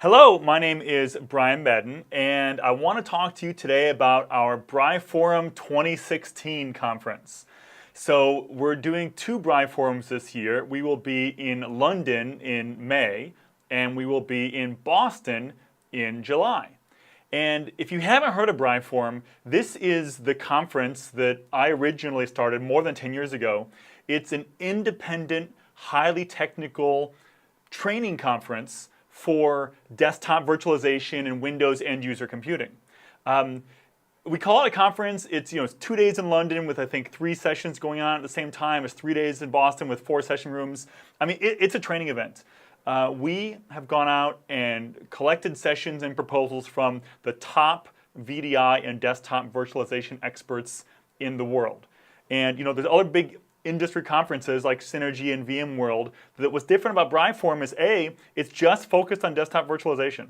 Hello, my name is Brian Madden, and I want to talk to you today about our BriForum 2016 conference. So we're doing two BriForums this year. We will be in London in May, and we will be in Boston in July. And if you haven't heard of BriForum, this is the conference that I originally started more than 10 years ago. It's an independent, highly technical training conference for desktop virtualization and Windows end user computing. We call it a conference. It's 2 days in London with I think 3 sessions going on at the same time. It's 3 days in Boston with 4 session rooms. I mean, it's a training event. We have gone out and collected sessions and proposals from the top VDI and desktop virtualization experts in the world. And there's other big industry conferences like Synergy and VMworld. That what's different about BriForum is it's just focused on desktop virtualization.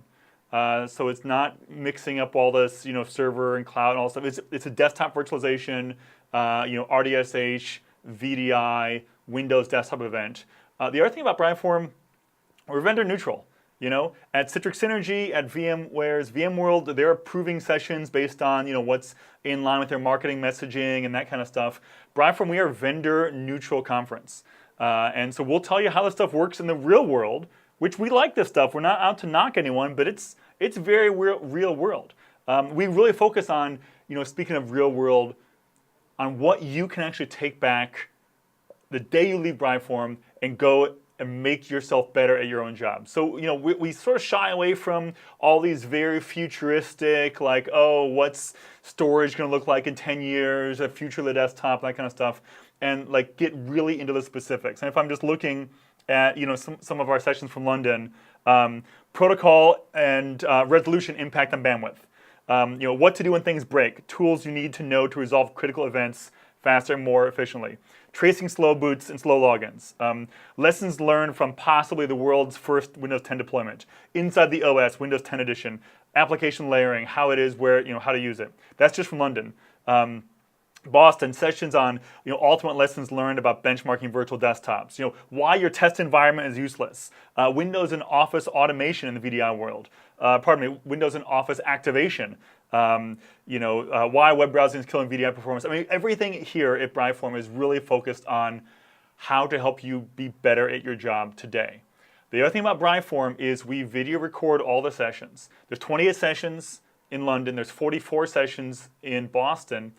So it's not mixing up all this, server and cloud and all stuff. It's a desktop virtualization, RDSH, VDI, Windows desktop event. The other thing about BriForum, we're vendor neutral. At Citrix Synergy, at VMware's VMworld, they're approving sessions based on what's in line with their marketing messaging and that kind of stuff. BriForum, we are a vendor neutral conference. And so we'll tell you how this stuff works in the real world, which we like this stuff. We're not out to knock anyone, but it's very real world. We really focus on, speaking of real world, on what you can actually take back the day you leave BriForum and go and make yourself better at your own job. So, we sort of shy away from all these very futuristic, like, oh, what's storage going to look like in 10 years, a future of the desktop, that kind of stuff, and like get really into the specifics. And if I'm just looking at, some of our sessions from London, protocol and resolution impact on bandwidth. What to do when things break, tools you need to know to resolve critical events faster and more efficiently. Tracing slow boots and slow logins. Lessons learned from possibly the world's first Windows 10 deployment. Inside the OS, Windows 10 edition. Application layering, how it is, where, how to use it. That's just from London. Boston, sessions on ultimate lessons learned about benchmarking virtual desktops. Why your test environment is useless. Windows and Office automation in the VDI world. Windows and Office activation. Why web browsing is killing VDI performance. I mean, everything here at BriForum is really focused on how to help you be better at your job today. The other thing about BriForum is we video record all the sessions. There's 28 sessions in London. There's 44 sessions in Boston.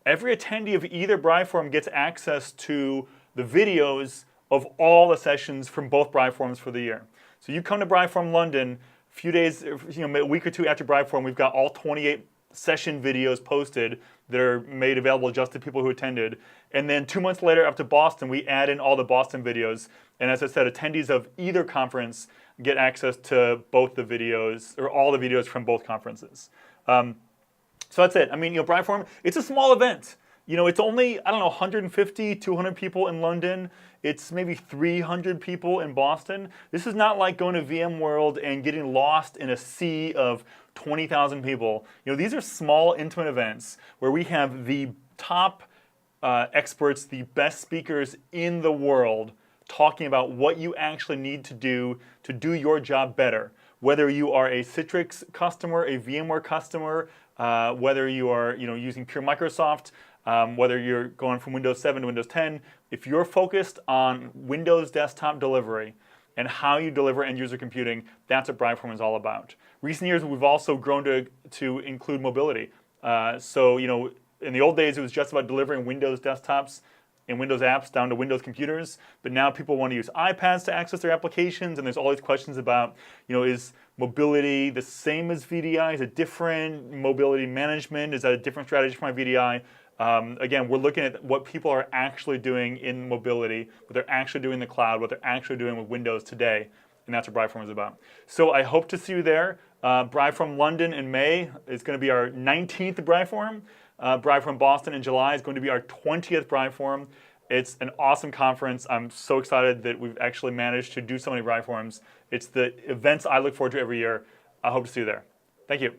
Every attendee of either BriForum gets access to the videos of all the sessions from both BriForums for the year. So you come to BriForum London, a few days, a week or two after BriForum, we've got all 28 session videos posted that are made available just to people who attended. And then 2 months later, after Boston, we add in all the Boston videos. And as I said, attendees of either conference get access to both the videos, or all the videos from both conferences. So that's it. I mean, BriForum, it's a small event. It's only, 150, 200 people in London. It's maybe 300 people in Boston. This is not like going to VMworld and getting lost in a sea of 20,000 people. These are small, intimate events where we have the top experts, the best speakers in the world talking about what you actually need to do your job better. Whether you are a Citrix customer, a VMware customer, whether you are using pure Microsoft, whether you're going from Windows 7 to Windows 10, if you're focused on Windows desktop delivery and how you deliver end-user computing, that's what BriForum is all about. Recent years, we've also grown to include mobility. So, in the old days, it was just about delivering Windows desktops and Windows apps down to Windows computers, but now people want to use iPads to access their applications, and there's all these questions about, is mobility the same as VDI? Is it different? Mobility management, is that a different strategy for my VDI? Again, we're looking at what people are actually doing in mobility, what they're actually doing in the cloud, what they're actually doing with Windows today, and that's what BriForum is about. So I hope to see you there. BriForum London in May is going to be our 19th BriForum. BriForum Boston in July is going to be our 20th BriForum. It's an awesome conference. I'm so excited that we've actually managed to do so many BriForums. It's the events I look forward to every year. I hope to see you there. Thank you.